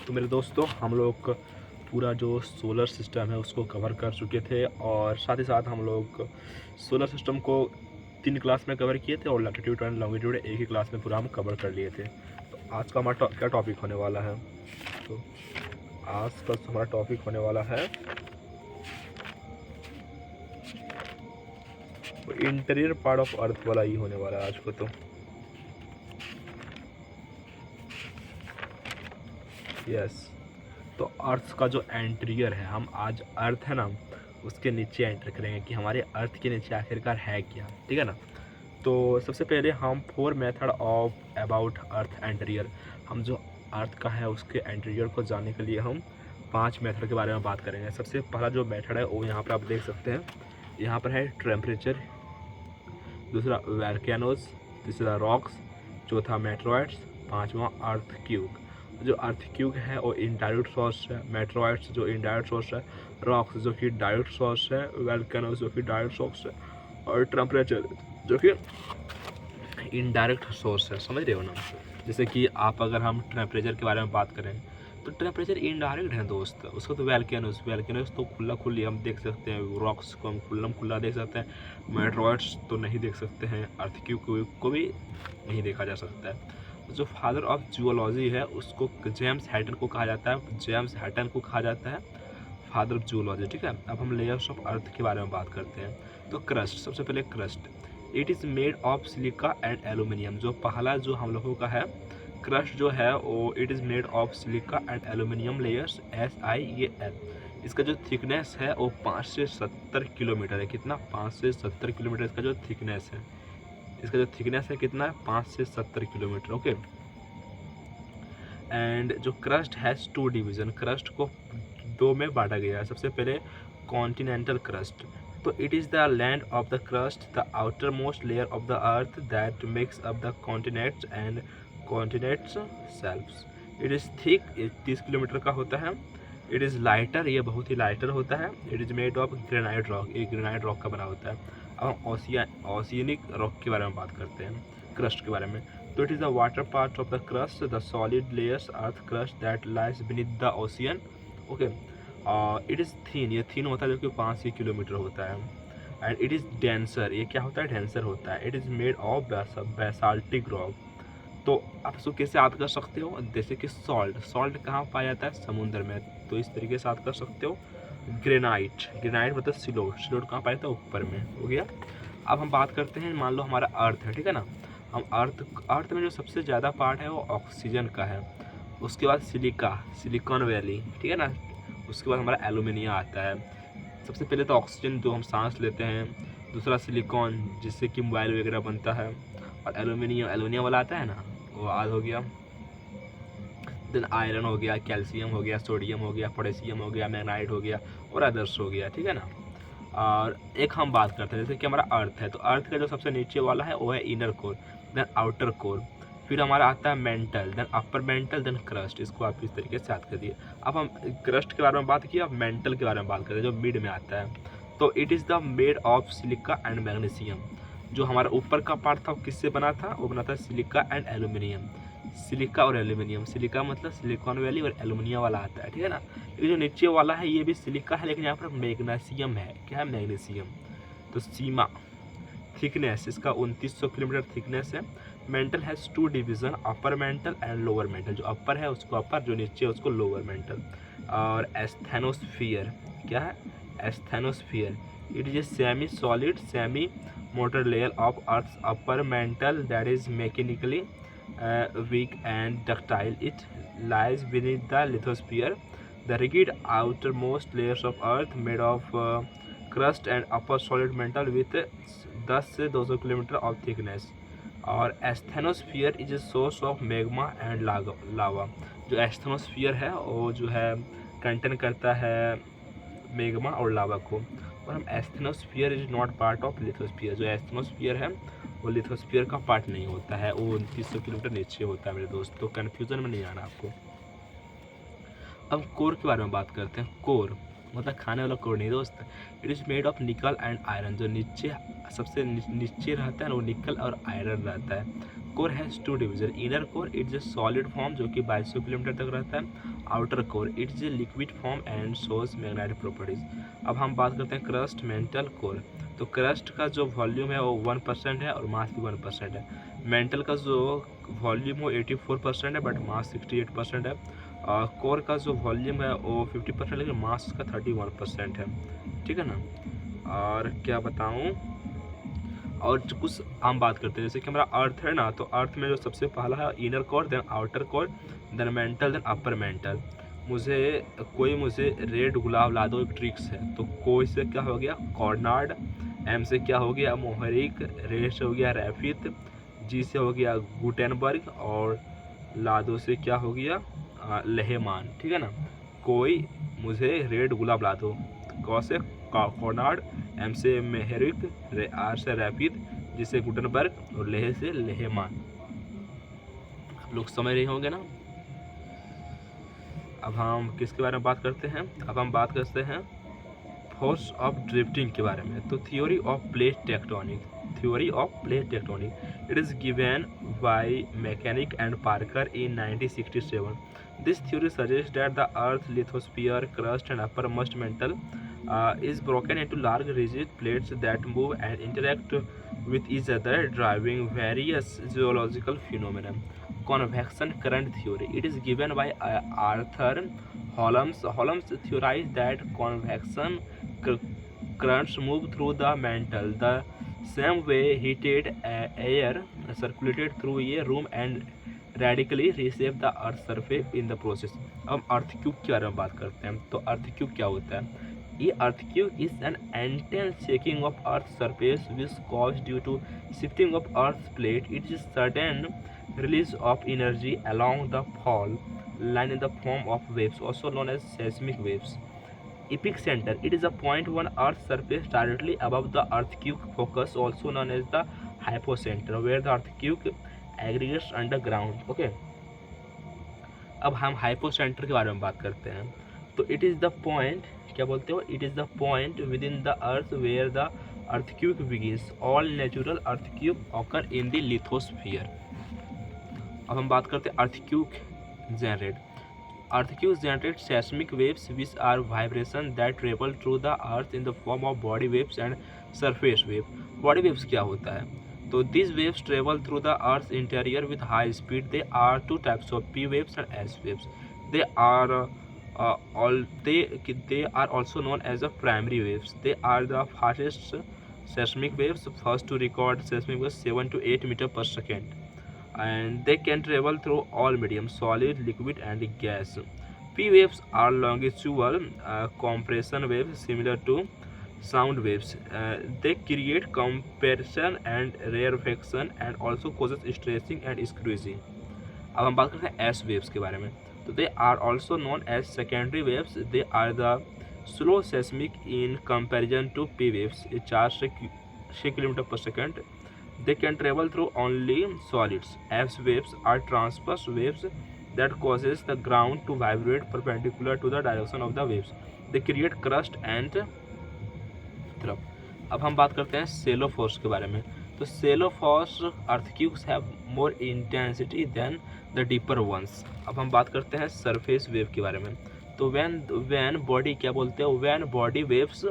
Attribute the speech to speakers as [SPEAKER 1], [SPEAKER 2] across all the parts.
[SPEAKER 1] तो मेरे दोस्तों हम लोग पूरा जो सोलर सिस्टम है उसको कवर कर चुके थे और साथ ही साथ हम लोग सोलर सिस्टम को 3 क्लास में कवर किए थे और लैटिट्यूड एंड लॉन्गिट्यूड एक ही क्लास में पूरा हम कवर कर लिए थे। तो आज का हमारा क्या टॉपिक होने वाला है, तो आज का हमारा टॉपिक होने वाला है इंटीरियर पार्ट ऑफ अर्थ वाला ही होने वाला है आज को। तो यस, तो अर्थ का जो इंटीरियर है, हम आज अर्थ है ना उसके नीचे एंटर करेंगे कि हमारे अर्थ के नीचे आखिरकार है क्या, ठीक है ना। तो सबसे पहले हम 4 method of about earth interior, हम जो अर्थ का है उसके इंटीरियर को जानने के लिए हम 5 मेथड के बारे में बात करेंगे। सबसे पहला जो मेथड है वो यहाँ पर आप देख सकते हैं, यहाँ पर है टेम्परेचर, दूसरा वोल्केनोज, तीसरा रॉक्स, चौथा मेट्रोइड्स, पाँचवा अर्थ क्यूब। जो अर्थ क्यूब है वो इनडायरेक्ट सोर्स है, मेट्रोइड्स जो इनडायरेक्ट सोर्स है, रॉक्स जो कि डायरेक्ट सोर्स है, वोल्केनोज जो कि डायरेक्ट सोर्स है, और टेम्परेचर जो कि इनडायरेक्ट सोर्स है। समझ रहे हो ना। जैसे कि आप अगर हम टेम्परेचर के बारे में बात करें तो टेम्परेचर इनडायरेक्ट है दोस्त, उसको तो वोल्केनोज तो खुला खुली हम देख सकते हैं, रॉक्स को हम खुला देख सकते हैं, मेट्रोइड्स तो नहीं देख सकते हैं, अर्थ क्यूब को भी नहीं देखा जा सकता है। जो फादर ऑफ जूलॉजी है उसको जेम्स हैटन को कहा जाता है, जेम्स हैटन को कहा जाता है फादर ऑफ जूलॉजी, ठीक है। अब हम लेयर्स ऑफ अर्थ के बारे में बात करते हैं। तो क्रस्ट, सबसे पहले crust, it is made of silica and aluminium. जो पहला जो हम लोगों का है क्रस्ट जो है वो it is made of silica and aluminium layers SiAl। इसका जो थिकनेस है वो 5 से 70 किलोमीटर है। कितना? 5 से 70 किलोमीटर इसका जो थिकनेस है। इसका जो थिकनेस है कितना है? 5 से 70 किलोमीटर। ओके। एंड जो क्रस्ट हैज़ 2 डिवीज़न, क्रस्ट को 2 में बांटा गया है। सबसे पहले कॉन्टिनेंटल क्रस्ट, तो it is the land of the crust, the outermost layer of the earth that makes up the continents and continents selves. It is thick, 30 kilometre का होता है। इट इज़ लाइटर, ये बहुत ही lighter होता है। It is made of granite rock, ये granite rock का बना होता है। अब हम ओशियनिक रॉक के बारे में बात करते हैं, क्रस्ट के बारे में। तो it is the water part of the crust, the solid layers earth crust that lies beneath the ocean. Okay. It is thin, ये थिन होता है जो कि 5 किलोमीटर होता है। एंड इट इज़ डेंसर, ये क्या होता है? डेंसर होता है। It is made of basaltic rock. तो आप इसको कैसे याद कर सकते हो? जैसे कि सॉल्ट, सॉल्ट कहाँ पाया जाता है? समुद्र में। तो इस तरीके से याद कर सकते हो। ग्रेनाइट, ग्रेनाइट मतलब सिलोट, सिलोट कहाँ पाया जाता है? ऊपर में। हो गया। अब हम बात करते हैं, मान लो हमारा अर्थ है, ठीक है ना। हम अर्थ में जो सबसे ज़्यादा पार्ट है वो ऑक्सीजन का है। उसके बाद सिलिका, सिलिकॉन वैली, ठीक है ना। उसके बाद हमारा एलुमिनियम आता है। सबसे पहले तो ऑक्सीजन जो हम सांस लेते हैं, दूसरा सिलिकॉन जिससे कि मोबाइल वगैरह बनता है, और एलुमिनियम, एलुमिनियम वाला आता है ना, वो आज हो गया। देन आयरन हो गया, कैल्शियम हो गया, सोडियम हो गया, पोटेशियम हो गया, मैग्नाइट हो गया और अदर्स हो गया, ठीक है ना। और एक हम बात करते हैं जैसे कि हमारा अर्थ है, तो अर्थ का जो सबसे नीचे वाला है वो है inner core, then outer core, फिर हमारा आता है mantle, then upper mantle, then crust. इसको आप इस तरीके से याद कर दिए। अब हम क्रस्ट के बारे में बात की, अब मेंटल के बारे में बात करते हैं जो मिड में आता है। तो it is the made of silica and magnesium. जो हमारा ऊपर का पार्ट था वो किससे बना था? वो बना था सिलिका एंड एल्यूमिनियम। सिलिका और एल्यूमिनियम, सिलिका मतलब सिलिकॉन वैली और एल्यूमिनियम वाला आता है, ठीक है ना। लेकिन जो नीचे वाला है ये भी सिलिका है, लेकिन यहाँ पर मैग्नीशियम है। क्या है? मैग्नीशियम। तो सीमा, थिकनेस इसका 2900 किलोमीटर थिकनेस है। Mental has 2 division, upper mantle and lower mental. जो अपर है उसको अपर, जो नीचे है उसको लोअर मेंटल। और एस्थेनोस्फियर, क्या है? Asthenosphere, it is a semi solid semi motor layer of earth upper mantle that is mechanically weak and ductile. It lies beneath the lithosphere, the rigid outermost layers of Earth made of crust and upper solid mantle with 10 से 200 kilometre of thickness. और asthenosphere is a source of magma and lava. जो asthenosphere है वो जो है contain करता है magma और लावा को। और हम asthenosphere is not part of lithosphere, जो एस्थेनोस्फियर है वो लिथोस्फियर का पार्ट नहीं होता है, वो 2900 किलोमीटर नीचे होता है मेरे दोस्त, तो कन्फ्यूज़न में नहीं आना आपको। अब कोर के बारे में बात करते हैं। कोर, मतलब खाने वाला कोर नहीं दोस्त। इट इज़ मेड ऑफ निकल एंड आयरन, जो नीचे सबसे नीचे रहता है ना वो निकल और आयरन रहता है। Core has two division, inner core it's a solid form जो कि 2200 किलोमीटर तक रहता है। Outer core it's a liquid form and shows magnetic properties. अब हम बात करते हैं क्रस्ट मेंटल कोर। तो क्रस्ट का जो वॉल्यूम है वो 1% है और मास भी 1% है। मेंटल का जो वॉल्यूम वो 84% है बट मास 68% है। कोर का जो वॉल्यूम है वो 50% लेकिन मास का 31% है, ठीक है ना। और क्या बताऊँ, और कुछ हम बात करते हैं जैसे कि हमारा अर्थ है ना, तो अर्थ में जो सबसे पहला है inner core, then outer core, then mantle, then upper mantle. मुझे रेड गुलाब ला दो, एक ट्रिक्स है। तो कोई से क्या हो गया कॉर्नार्ड, एम से क्या हो गया मोहरिक, रे से हो गया रैफित, जी से हो गया गुटेनबर्ग, और लादो से क्या हो गया लहेमान, ठीक है ना। कोई मुझे रेड गुलाब ला दो, कौ से कॉर्नार्ड, एम से मेहरिक, आर से रैफिद, जिसे गुटनबर्ग, और लेह से लेहमान। आप लोग समझ रहे होंगे ना। अब हम किसके बारे में बात करते हैं, अब हम बात करते हैं फोर्स ऑफ ड्रिफ्टिंग के बारे में। तो theory of plate tectonic, theory of plate tectonic it is given by mechanic and Parker in 1967। This theory suggests that the Earth's lithosphere, crust, and uppermost mantle is broken into large rigid plates that move and interact with each other, driving various geological phenomena. Convection current theory. It is given by Arthur Holmes. Holmes theorized that convection currents move through the mantle the same way heated air circulated through a room and radically रीसेप the earth surface in the process. अब अर्थ cube के बारे में बात करते हैं। तो अर्थ cube क्या होता है, ये earthquake is an intense shaking of earth surface which cause due to shifting of earth plate. It is sudden release of energy along the fall line in the form of waves also known as seismic waves. Epicenter, it is a point on earth's surface directly above the earth cube focus also known as the hypocenter where the earth cube aggregates underground. Okay, अब हम hypocentre के बारे में बात करते हैं। तो it is the point, क्या बोलते हो, it is the point within the earth where the earthquake begins. All natural earthquake occur in the lithosphere. अब हम बात करते हैं earthquake generate. Earthquake generate seismic waves which are vibration that travel through the earth in the form of body waves and surface wave. Body waves क्या होता है, तो these waves travel through the Earth's interior with high speed. They are two types of P waves and S waves. They are they are also known as the primary waves. They are the fastest seismic waves, first to record seismic waves 7 to 8 meter per second, and they can travel through all mediums, solid, liquid, and gas. P waves are longitudinal compression waves similar to sound waves. They create compression and rarefaction and also causes stressing and squeezing. अब हम बात करते हैं S waves के बारे में। तो they are also known as secondary waves. They are the slow seismic in comparison to P waves. 4 से 6 किलोमीटर पर second. They can travel through only solids. S waves are transverse waves that causes the ground to vibrate perpendicular to the direction of the waves. They create crust and अब हम बात करते हैं सेलो force के बारे में। तो shallow focus earthquakes have more intensity than the deeper ones. अब हम बात करते हैं सरफेस वेव के बारे में। तो व्हेन बॉडी, क्या बोलते हैं, when body waves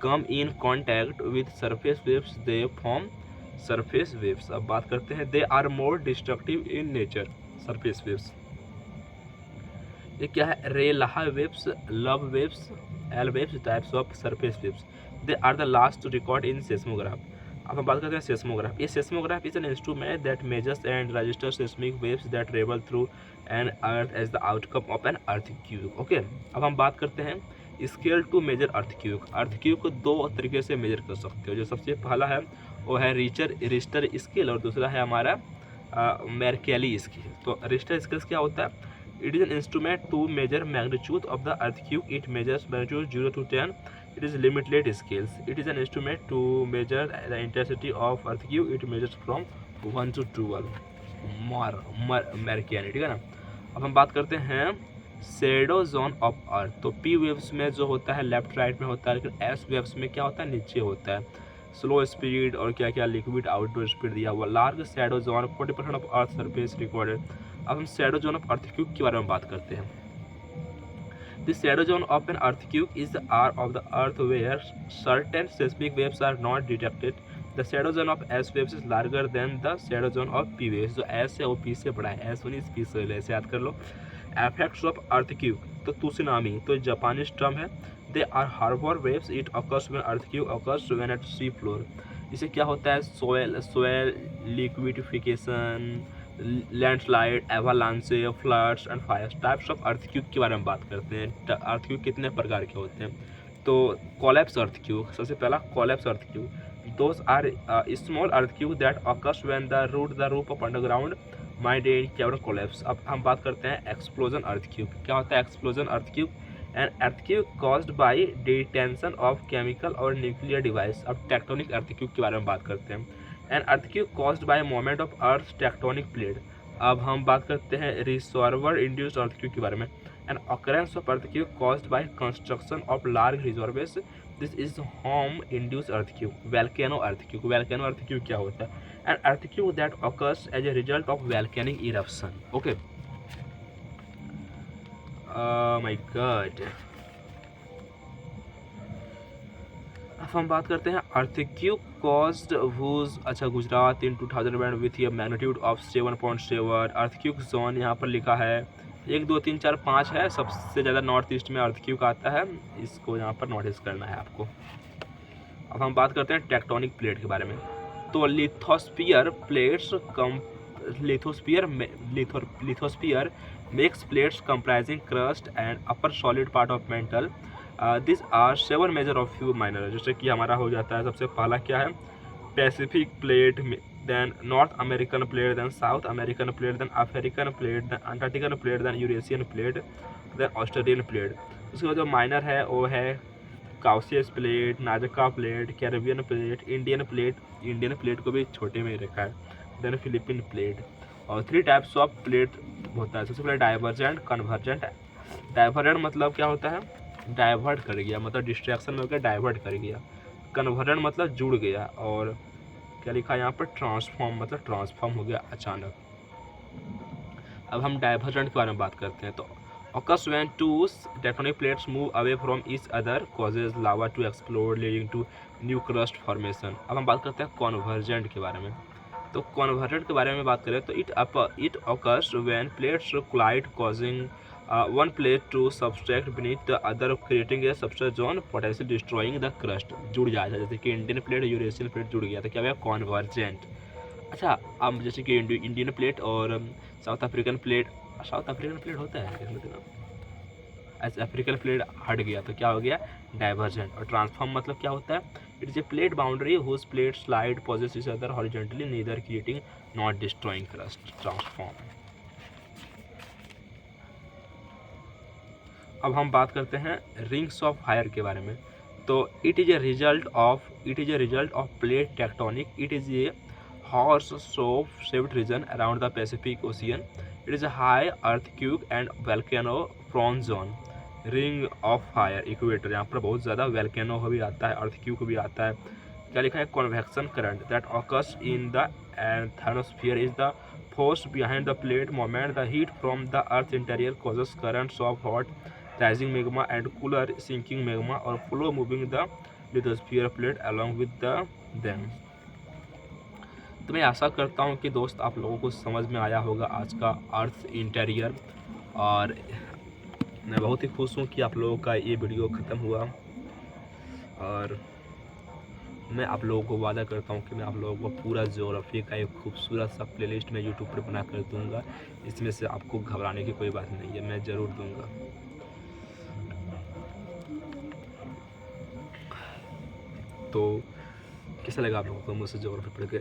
[SPEAKER 1] come in contact with surface waves they form surface waves. अब बात करते हैं they are more destructive in nature. Surface waves ये क्या है, Rayleigh waves, love waves, L waves, types of surface waves. They are the last to record in seismograph. अब हम बात करते हैं सेस्मोग्राफ। ये seismograph is an instrument that measures and registers seismic waves that travel through an earth as the outcome of an earthquake. Okay, अब हम बात करते हैं scale to measure earthquake. Earthquake को दो तरीके से मेजर कर सकते हो। जो सबसे पहला है वो है रिश्टर स्केल और दूसरा है हमारा मेर्केली स्केल। तो रिश्टर स्केल क्या होता है, it is an instrument to measure magnitude of the earthquake. It measures magnitude 0 to 10. It is limited scales. It is an instrument to measure the intensity of earthquake. It measures from 1 to 12 मरकियानी, ठीक है ना। अब हम बात करते हैं shadow zone of earth. तो P waves में जो होता है लेफ्ट राइट में होता है, लेकिन एस वेव्स में क्या होता है, नीचे होता है। स्लो स्पीड और क्या क्या लिक्विड आउटडोर स्पीड दिया हुआ। Large shadow zone 40% of earth surface recorded. अब हम शेडो जोन ऑफ अर्थक्यूब के बारे में बात करते हैं। The shadow zone of an earthquake is the hour of the earth where certain seismic waves are not detected. The shadow zone of S waves is larger than the shadow zone of P waves. जो S है वो P से बड़ा है, S 19 P से ऐसे याद कर लो। Effects of earthquake, तो त्सुनामी तो जापानीज टर्म है। They are harbor waves. It occurs when earthquake occurs when at sea floor. इसे क्या होता है, soil liquefaction, landslide, avalanche, floods and fires. Types of earthquake के बारे में बात करते हैं। अर्थक्यूब कितने प्रकार के होते हैं, तो कोलैप्स अर्थक्यूब सबसे पहला collapse earthquake. Those are small earthquake that occurs when the roof of underground minded cavern collapse. अब हम बात करते हैं एक्सप्लोजन अर्थक्यूब। क्या होता है explosion earthquake, and earthquake caused by detention of chemical और न्यूक्लियर डिवाइस। अब टेक्टोनिक अर्थक्यूब के बारे में बात करते हैं। An earthquake caused by movement of earth tectonic plate. अब हम बात करते हैं रिजर्वर इंड्यूस्ड अर्थक्यूब के बारे में। An occurrence of earthquake caused by construction of large reservoirs. This is home induced earthquake. Volcano earthquake. Volcano earthquake क्या होता है, an earthquake that occurs as a result of volcanic eruption. Okay, my god. अब हम बात करते हैं earthquake caused वूज। अच्छा, Gujarat in 2001 with a magnitude of 7.7। Earthquake zone यहाँ पर लिखा है 1 2 3 4 5 है। सबसे ज़्यादा नॉर्थ ईस्ट में अर्थक्यूब आता है, इसको यहाँ पर नोटिस करना है आपको। अब हम बात करते हैं टेक्टोनिक प्लेट के बारे में। तो lithosphere plates lithosphere makes plates comprising crust and upper solid part of mantle. This are 7 major of few minor. जैसे कि हमारा हो जाता है सबसे पहला क्या है, Pacific plate, then North American plate, then South American plate, then African plate, then Antarctic plate, then Eurasian plate, then Australian plate. उसके बाद जो माइनर है वो है काउसियस plate, Nazca plate, Caribbean plate, Indian plate को भी छोटे में ही रखा है, देन फिलिपिन प्लेट। और 3 टाइप्स ऑफ प्लेट होता है। सबसे पहले डाइवर्जेंट, कन्वर्जेंट। डाइवर्जेंट मतलब क्या होता है, डाइवर्ट कर गया, मतलब डिस्ट्रैक्शन में होकर डाइवर्ट कर गया। कन्वर्जेंट मतलब जुड़ गया। और क्या लिखा है यहाँ पर, ट्रांसफॉर्म मतलब ट्रांसफॉर्म हो गया अचानक। अब हम डाइवर्जेंट के बारे में बात करते हैं। तो occurs when two tectonic plates move away from each other causes lava to explode leading to new crust formation। अब हम बात करते हैं कॉन्वर्जेंट के बारे में। तो कॉन्वर्जेंट के बारे में बात करें तो it occurs when plates collide causing one plate to subtract beneath the other creating a substrate zone potentially destroying the crust। जुड़ जाता है, जैसे कि इंडियन प्लेट यूरेशियन प्लेट जुड़ गया तो क्या हुआ, कॉन्वर्जेंट। अच्छा, अब जैसे कि इंडियन प्लेट और साउथ अफ्रीकन प्लेट होता है, ऐसे अफ्रीकन प्लेट हट गया तो क्या हो गया, डाइवर्जेंट। और ट्रांसफॉर्म मतलब क्या होता है, it is a plate boundary whose plate slide passes each other horizontally neither creating not destroying crust. Transform. अब हम बात करते हैं रिंग्स ऑफ फायर के बारे में। तो it is A result of plate tectonic. It is a horse shaped region around the Pacific Ocean. It is a high earthquake and volcano prone zone. Ring of fire equator, यहाँ पर बहुत ज़्यादा volcano भी आता है, अर्थक्यूक भी आता है। क्या लिखा है, convection current that occurs in the asthenosphere is the force behind the plate moment. The heat from the earth interior causes currents of hot rising magma and cooler sinking magma और flow moving the lithosphere plate along with them. तो मैं आशा करता हूँ कि दोस्त आप लोगों को समझ में आया होगा आज का अर्थ इंटीरियर। और मैं बहुत ही खुश हूँ कि आप लोगों का ये वीडियो ख़त्म हुआ। और मैं आप लोगों को वादा करता हूँ कि मैं आप लोगों को पूरा ज्योग्राफी का एक खूबसूरत सा प्लेलिस्ट मैं यूट्यूब पर बना कर दूँगा। इसमें से आपको घबराने की कोई बात नहीं है, मैं ज़रूर दूँगा। तो कैसा लगा आप लोगों को मुझसे ज्योग्राफी पढ़ के?